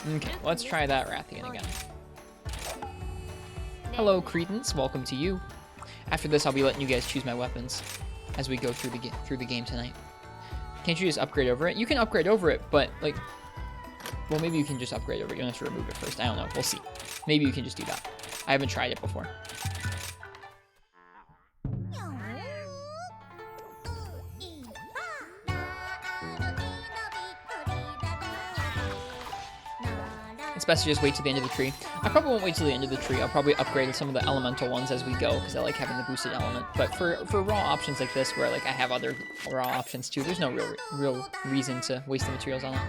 Okay, let's try that Rathian again. Hello, Credence. Welcome to you. After this, I'll be letting you guys choose my weapons as we go through the game tonight. Can't you just upgrade over it? You can upgrade over it, but like, well, maybe you can just upgrade over it. You don't have to remove it first. I don't know. We'll see. Maybe you can just do that. I haven't tried it before. It's best to just wait to the end of the tree. I probably won't wait till the end of the tree. I'll probably upgrade some of the elemental ones as we go because I like having the boosted element. But for raw options like this, where like I have other raw options too, there's no real reason to waste the materials on it.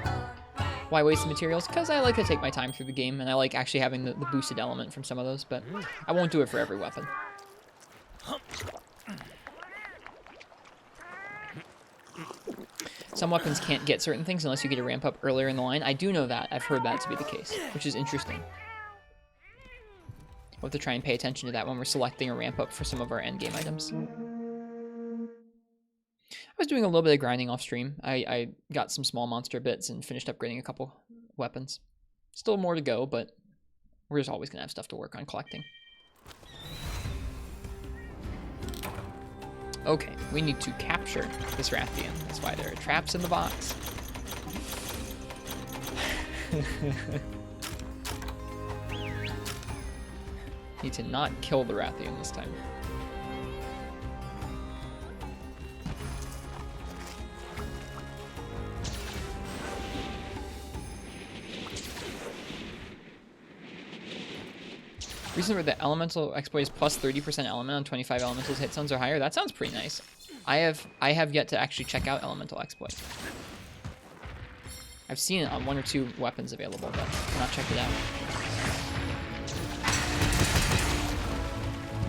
Why waste the materials? Because I like to take my time through the game, and I like actually having the boosted element from some of those, but I won't do it for every weapon. Some weapons can't get certain things unless you get a ramp up earlier in the line. I do know that. I've heard that to be the case, which is interesting. We'll have to try and pay attention to that when we're selecting a ramp up for some of our endgame items. I was doing a little bit of grinding off stream. I got some small monster bits and finished upgrading a couple weapons. Still more to go, but we're just always going to have stuff to work on collecting. Okay, we need to capture this Rathian. That's why there are traps in the box. Need to not kill the Rathian this time. Reason for the elemental exploit is plus 30% element on 25 elementals hit zones or higher. That sounds pretty nice. I have yet to actually check out elemental exploit. I've seen it on 1 or 2 weapons available, but I've not checked it out.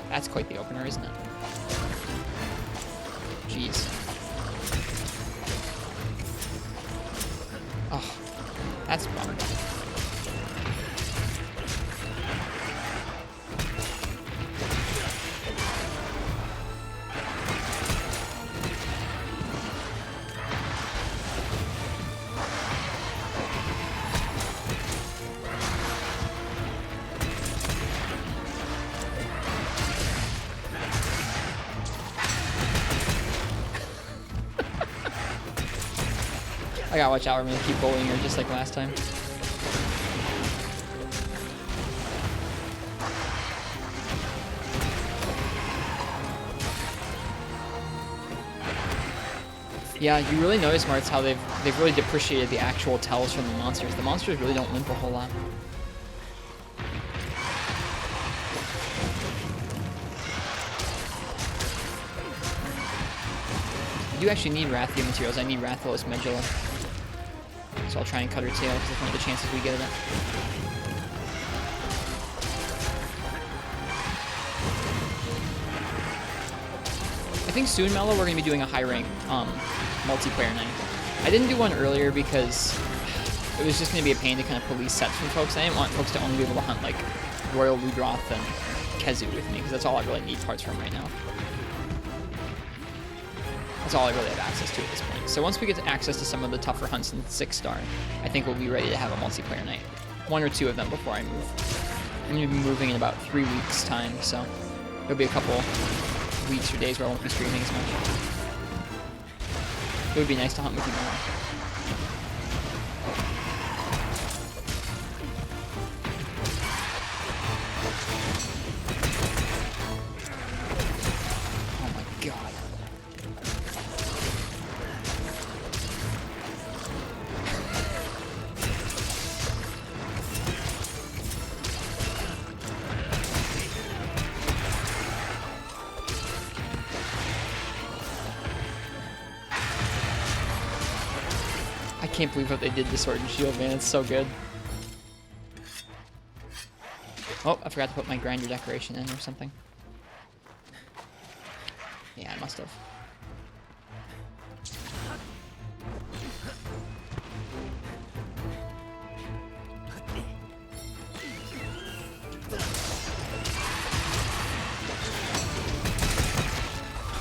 That's quite the opener, isn't it? Jeez. Oh, that's a bummer. I gotta watch out, I'm gonna keep bullying her just like last time. Yeah, you really notice, Martz, how they've really depreciated the actual tells from the monsters. The monsters really don't limp a whole lot. I do actually need Rathian materials. I need Rathalos Medulla. So I'll try and cut her tail because that's one of the chances we get of it. I think soon, Mello, we're going to be doing a high rank multiplayer night. I didn't do one earlier because it was just going to be a pain to kind of police sets from folks. I didn't want folks to only be able to hunt like Royal Ludroth and Kezu with me because that's all I really need parts from right now. That's all I really have access to at this point. So once we get access to some of the tougher hunts in 6-star, I think we'll be ready to have a multiplayer night. 1 or 2 of them before I move. I'm going to be moving in about 3 weeks' time, so there'll be a couple weeks or days where I won't be streaming as much. It would be nice to hunt with you more. I can't believe what they did to Sword and Shield, man. It's so good. Oh, I forgot to put my grinder decoration in or something. Yeah, I must have.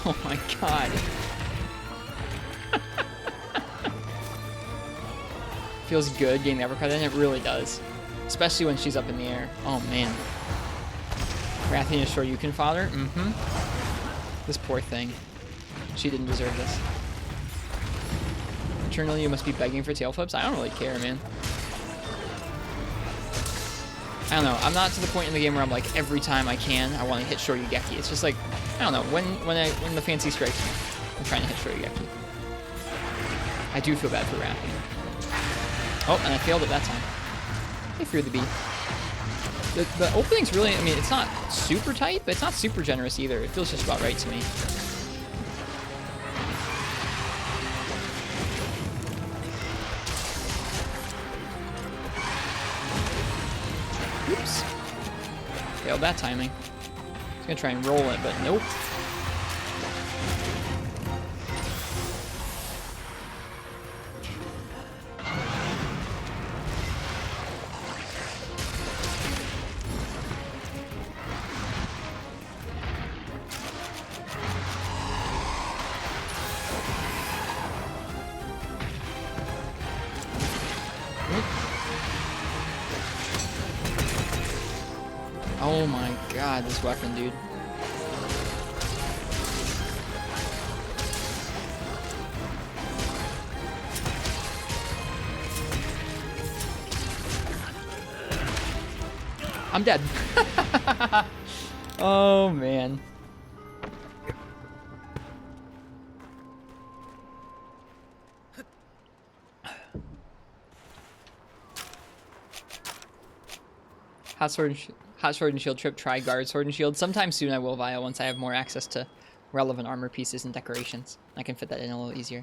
Oh my god. Feels good getting the uppercut in. It really does. Especially when she's up in the air. Oh, man. Rathian is sure you can fodder. Mm-hmm. This poor thing. She didn't deserve this. Eternally, you must be begging for tail flips. I don't really care, man. I don't know. I'm not to the point in the game where I'm like, every time I can, I want to hit Shoryugeki. It's just like, I don't know. When the fancy strikes me, I'm trying to hit Shoryugeki. I do feel bad for Rathian. Oh, and I failed it that time. Hey, Fear the Bee. The opening's really, I mean, it's not super tight, but it's not super generous either. It feels just about right to me. Oops. Failed that timing. I was gonna try and roll it, but nope. Oh my god, this weapon, dude. I'm dead. Oh man. Hot Sword and Shield trip, try Guard Sword and Shield. Sometime soon I will, Via, once I have more access to relevant armor pieces and decorations. I can fit that in a little easier.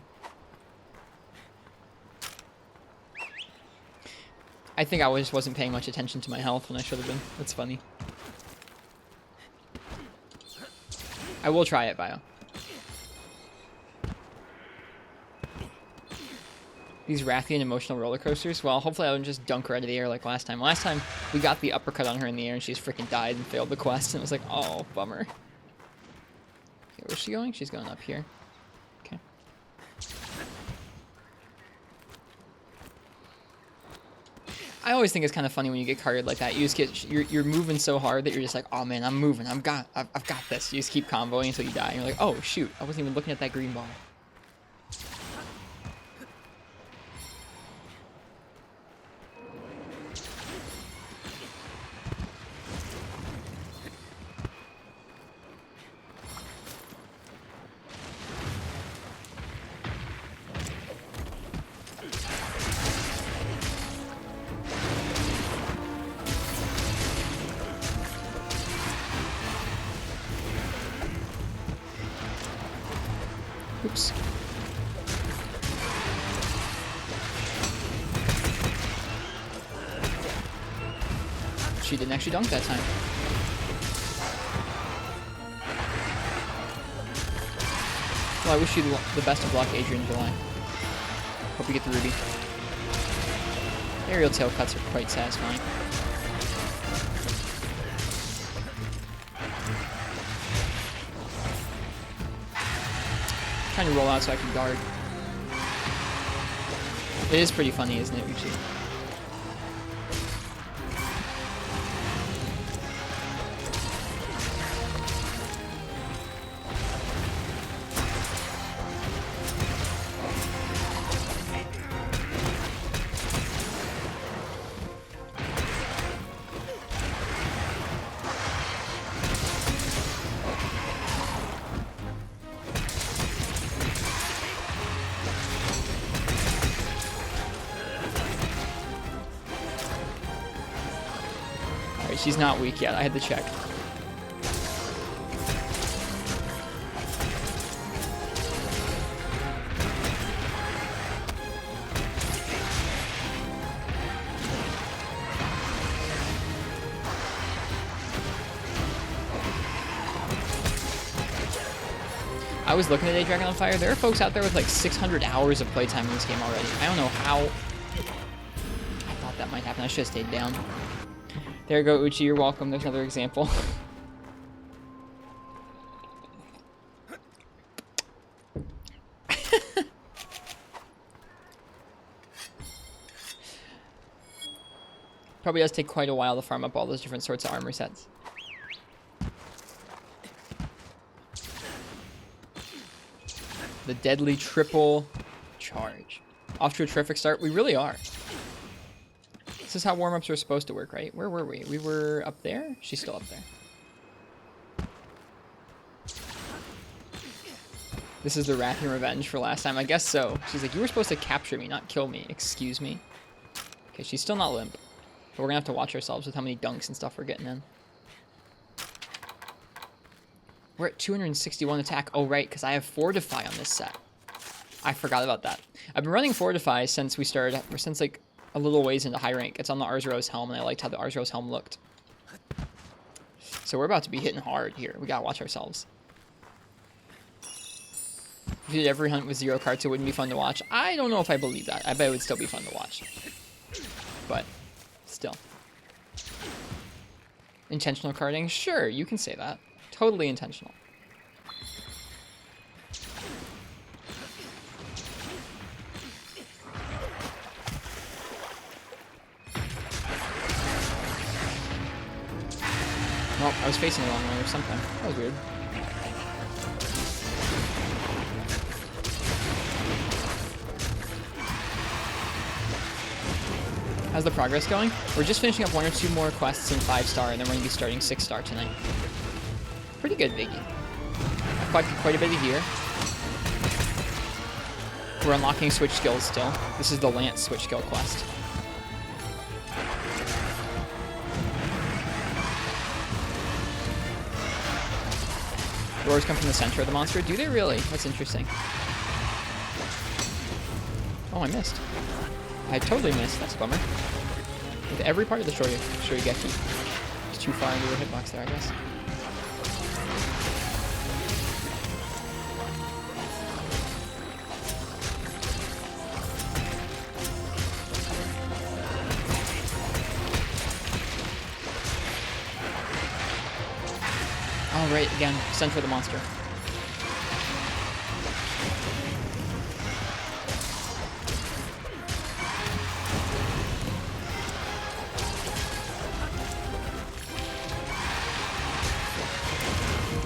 I think I just wasn't paying much attention to my health when I should have been. That's funny. I will try it, Via. These Rathian emotional roller coasters. Well, hopefully I don't just dunk her out of the air like last time. Last time we got the uppercut on her in the air and she's freaking died and failed the quest. And it was like, oh, bummer. Okay, where's she going? She's going up here. Okay. I always think it's kind of funny when you get carded like that. You just get you're moving so hard that you're just like, oh man, I'm moving. I've got this. You just keep comboing until you die. And you're like, oh shoot, I wasn't even looking at that green ball. Oops. She didn't actually dunk that time. Well, I wish you the best of luck, Adrian July. Hope you get the ruby. Aerial tail cuts are quite satisfying. Trying to roll out so I can guard. It is pretty funny, isn't it, Uchi? She's not weak yet. I had to check. I was looking at A Dragon on Fire. There are folks out there with like 600 hours of playtime in this game already. I don't know how. I thought that might happen. I should have stayed down. There you go, Uchi. You're welcome. There's another example. Probably does take quite a while to farm up all those different sorts of armor sets. The deadly triple charge. Off to a terrific start. We really are. This is how warm-ups are supposed to work, right? Where were we? We were up there? She's still up there. This is the wrath and revenge for last time. I guess so. She's like, you were supposed to capture me, not kill me. Excuse me. Okay, she's still not limp. But we're gonna have to watch ourselves with how many dunks and stuff we're getting in. We're at 261 attack. Oh, right, because I have Fortify on this set. I forgot about that. I've been running Fortify since we started, or since like a little ways into high rank. It's on the Ars Rose helm, and I liked how the Ars Rose helm looked. So we're about to be hitting hard here. We gotta watch ourselves. If you did every hunt with 0 carts, it wouldn't be fun to watch. I don't know if I believe that. I bet it would still be fun to watch. But still. Intentional carding? Sure, you can say that. Totally intentional. Well, I was facing the wrong way or something. That was weird. How's the progress going? We're just finishing up 1 or 2 more quests in 5-star, and then we're going to be starting 6-star tonight. Pretty good, Biggie. I've got quite a bit of gear. We're unlocking switch skills still. This is the Lance switch skill quest. Doors come from the center of the monster. Do they really? That's interesting. Oh, I missed. I totally missed. That's a bummer. With every part of the Shorigeki. It's too far into the hitbox there, I guess. Oh, right, again, center of the monster.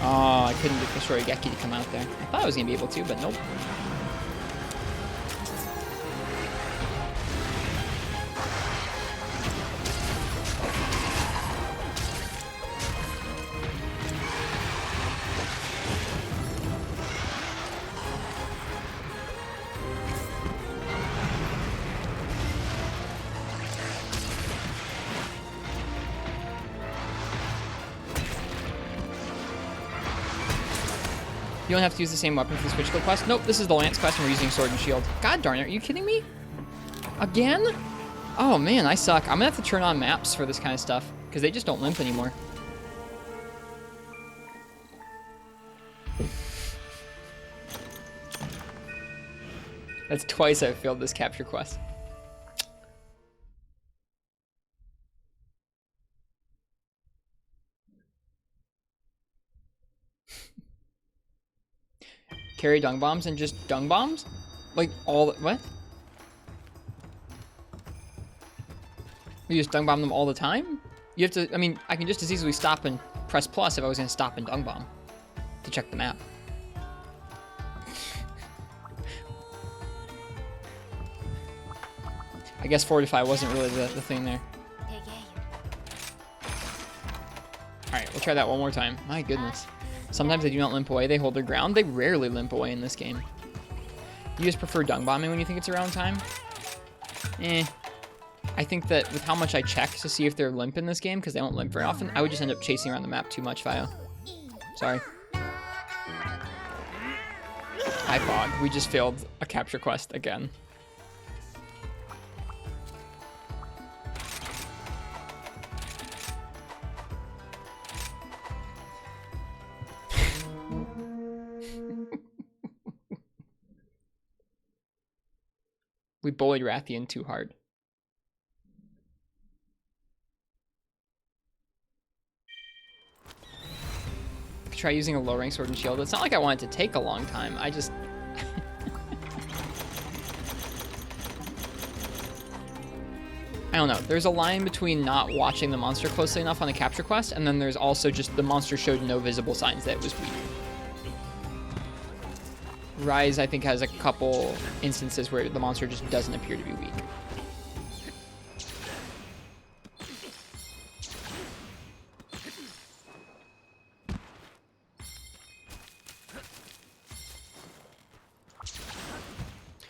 Oh, I couldn't get the Shorigeki to come out there. I thought I was going to be able to, but nope. You don't have to use the same weapon for the switch skill quest. Nope, this is the Lance quest and we're using Sword and Shield. God darn it, are you kidding me? Again? Oh man, I suck. I'm gonna have to turn on maps for this kind of stuff, because they just don't limp anymore. That's twice I've failed this capture quest. Carry dung bombs and just dung bombs? Like all the, what? You just dung bomb them all the time? You have to, I mean, I can just as easily stop and press plus if I was gonna stop and dung bomb to check the map. I guess Fortify wasn't really the thing there. Alright, we'll try that one more time. My goodness. Sometimes they do not limp away, they hold their ground. They rarely limp away in this game. You just prefer dung bombing when you think it's around time? Eh. I think that with how much I check to see if they're limp in this game, because they don't limp very often, I would just end up chasing around the map too much, Vio. Sorry. Hi, Fog. We just failed a capture quest again. We bullied Rathian too hard. Try using a low rank sword and shield. It's not like I want it to take a long time. I just... I don't know. There's a line between not watching the monster closely enough on the capture quest, and then there's also just the monster showed no visible signs that it was weak. Rise, I think, has a couple instances where the monster just doesn't appear to be weak.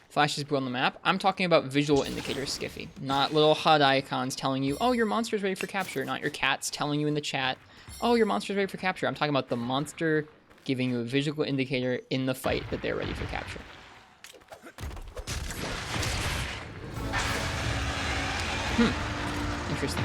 Flashes blue on the map. I'm talking about visual indicators, Skiffy, not little HUD icons telling you, oh, your monster's ready for capture, not your cats telling you in the chat, oh, your monster's ready for capture. I'm talking about the monster giving you a visual indicator in the fight that they're ready for capture. Interesting.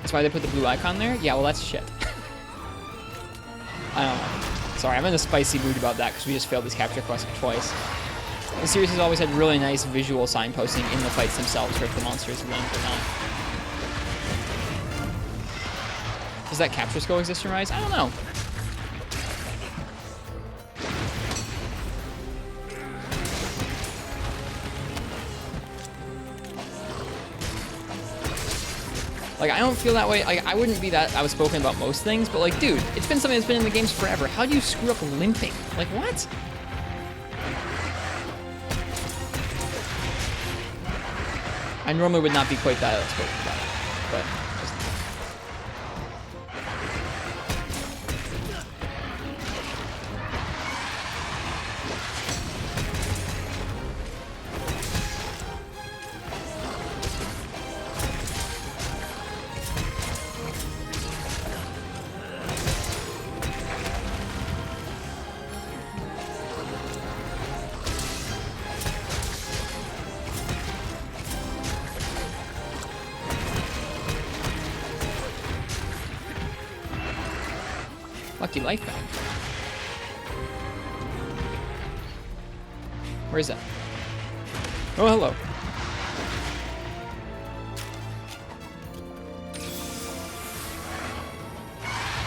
That's why they put the blue icon there? Yeah, well, that's shit. I don't know. Sorry, I'm in a spicy mood about that because we just failed this capture quest twice. The series has always had really nice visual signposting in the fights themselves for if the monster is linked or not. Does that capture skill exist in Rise? I don't know. Like, I don't feel that way. Like, I wouldn't be that outspoken about most things, but like, dude, it's been something that's been in the games forever. How do you screw up limping? Like, what? I normally would not be quite that outspoken about it, but just... Lucky life bag. Where is that? Oh, hello.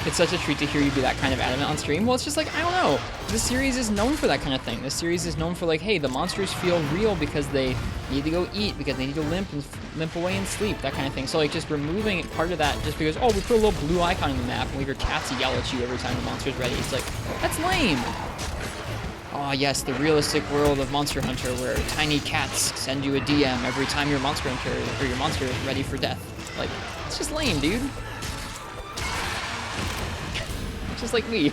It's such a treat to hear you be that kind of adamant on stream. Well, it's just like, I don't know. This series is known for that kind of thing. This series is known for like, hey, the monsters feel real because they need to go eat, because they need to limp away and sleep, that kind of thing. So like just removing part of that just because, oh, we put a little blue icon on the map and we hear cats yell at you every time the monster's ready. It's like, that's lame. Oh yes, the realistic world of Monster Hunter where tiny cats send you a DM every time your Monster Hunter or your monster is ready for death. Like, it's just lame, dude. Just like me.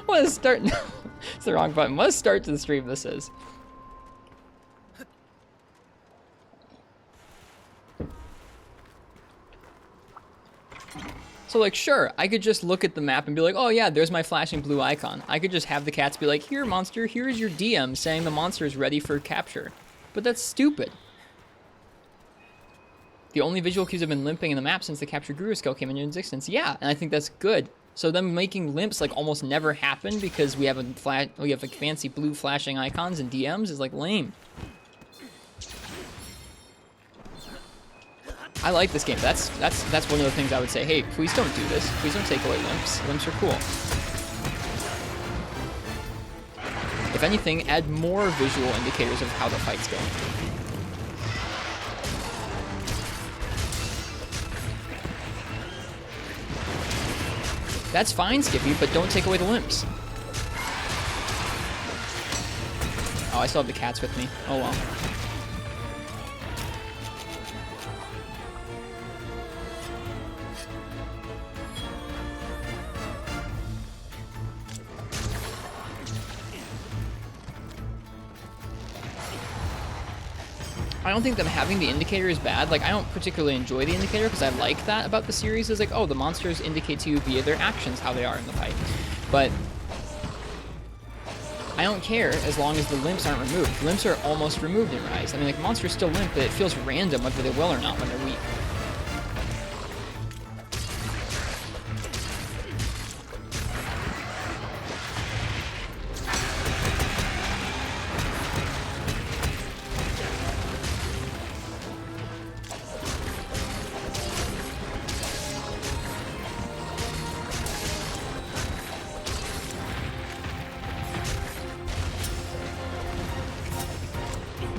What a start. No, it's the wrong button. What a start to the stream this is. So like, sure, I could just look at the map and be like, oh yeah, there's my flashing blue icon. I could just have the cats be like, here monster, here's your DM saying the monster is ready for capture. But that's stupid. The only visual cues have been limping in the map since the capture guru skill came into existence. Yeah, and I think that's good. So them making limps like almost never happen because we have like fancy blue flashing icons and DMs is like lame. I like this game. That's one of the things I would say. Hey, please don't do this. Please don't take away limps. Limps are cool. If anything, add more visual indicators of how the fight's going. That's fine, Skippy, but don't take away the limps. Oh, I still have the cats with me. Oh well. I don't think them having the indicator is bad. Like, I don't particularly enjoy the indicator because I like that about the series. Is like, oh, the monsters indicate to you via their actions how they are in the fight. But I don't care as long as the limps aren't removed. Limps are almost removed in Rise. I mean, like, monsters still limp, but it feels random whether they will or not when they're weak.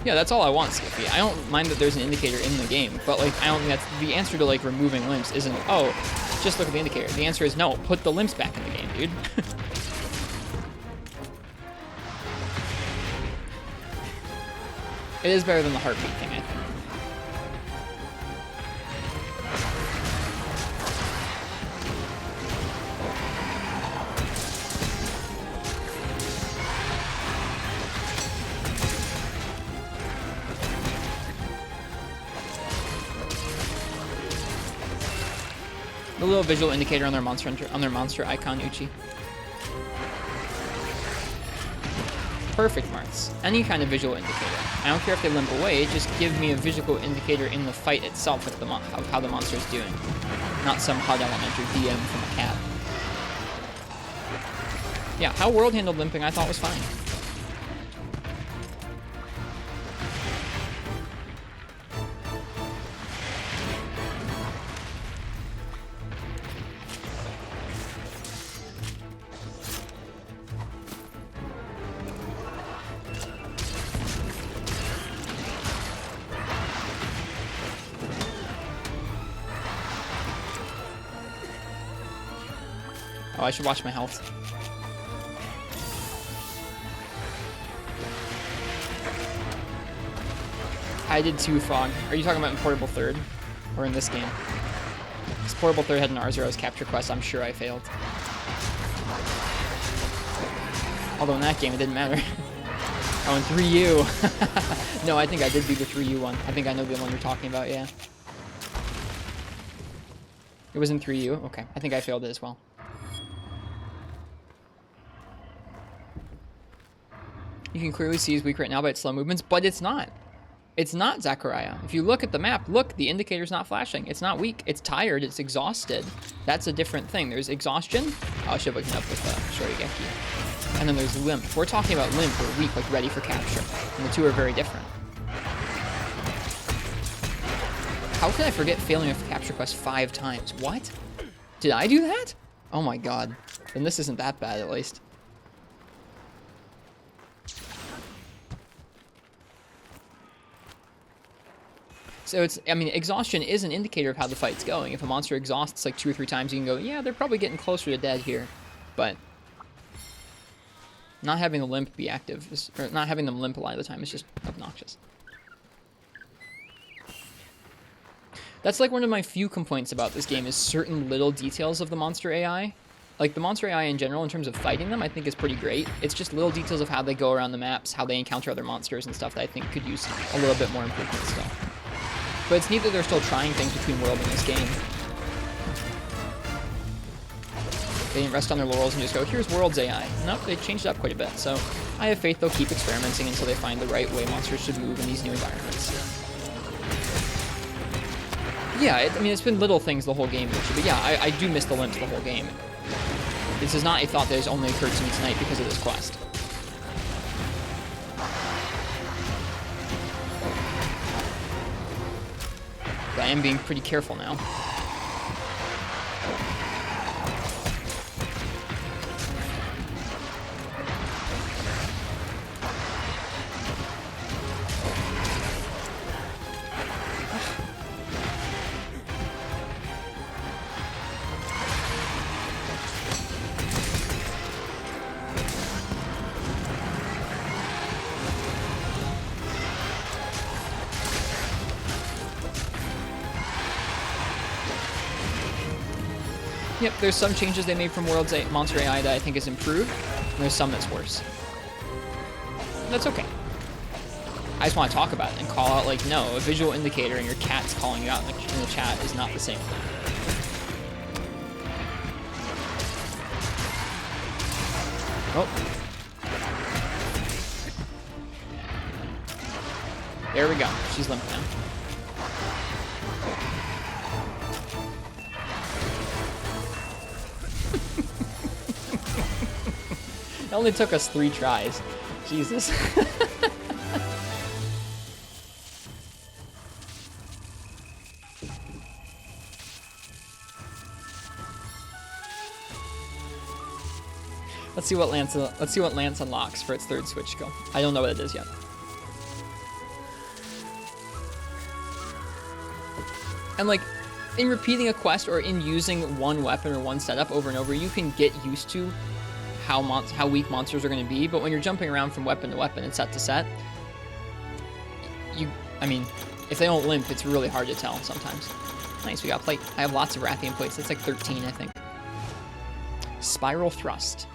Yeah, that's all I want, Skippy. I don't mind that there's an indicator in the game, but like I don't think that's the answer to like removing limps isn't, oh, just look at the indicator. The answer is no, put the limps back in the game, dude. It is better than the heartbeat thing, I think. The little visual indicator on their monster icon, Uchi. Perfect, Marths. Any kind of visual indicator. I don't care if they limp away, just give me a visual indicator in the fight itself of, of how the monster is doing. Not some HUD element or DM from a cat. Yeah, how World handled limping I thought was fine. Oh, I should watch my health. I did 2 Fog. Are you talking about in Portable Third? Or in this game? Because Portable Third had an R0's capture quest, I'm sure I failed. Although in that game it didn't matter. Oh, in 3U! No, I think I did do the 3U one. I think I know the one you're talking about, yeah. It was in 3U? Okay, I think I failed it as well. You can clearly see he's weak right now by its slow movements, but it's not. It's not, Zachariah. If you look at the map, look, the indicator's not flashing. It's not weak. It's tired. It's exhausted. That's a different thing. There's exhaustion. Oh, I should have looked it up with Shorigeki. And then there's limp. We're talking about limp or weak, like ready for capture. And the two are very different. How can I forget failing a capture quest 5 times? What? Did I do that? Oh my god. Then this isn't that bad, at least. So it's, I mean, exhaustion is an indicator of how the fight's going. If a monster exhausts like 2 or 3 times, you can go, yeah, they're probably getting closer to dead here. But not having the limp be active, is, or not having them limp a lot of the time is just obnoxious. That's like one of my few complaints about this game is certain little details of the monster AI. Like the monster AI in general, in terms of fighting them, I think is pretty great. It's just little details of how they go around the maps, how they encounter other monsters and stuff that I think could use a little bit more improvement still. But it's neat that they're still trying things between World and this game. They didn't rest on their laurels and just go, here's World's AI. Nope, they changed it up quite a bit. So I have faith they'll keep experimenting until they find the right way monsters should move in these new environments. Yeah, I mean, it's been little things the whole game, but yeah, I do miss the limps the whole game. This is not a thought that has only occurred to me tonight because of this quest. But I am being pretty careful now. Yep, there's some changes they made from World's monster AI that I think is improved, and there's some that's worse. That's okay. I just want to talk about it and call out, like, no, a visual indicator and your cat's calling you out in the chat is not the same thing. Oh. There we go. She's limping now. It only took us 3 tries. Jesus. Let's see what Lance unlocks for its 3rd switch skill. I don't know what it is yet. And like, in repeating a quest or in using one weapon or one setup over and over, you can get used to how weak monsters are going to be. But when you're jumping around from weapon to weapon and set to set, I mean, if they don't limp, it's really hard to tell sometimes. Nice, we got plate. I have lots of Rathian plates. That's like 13, I think. Spiral Thrust.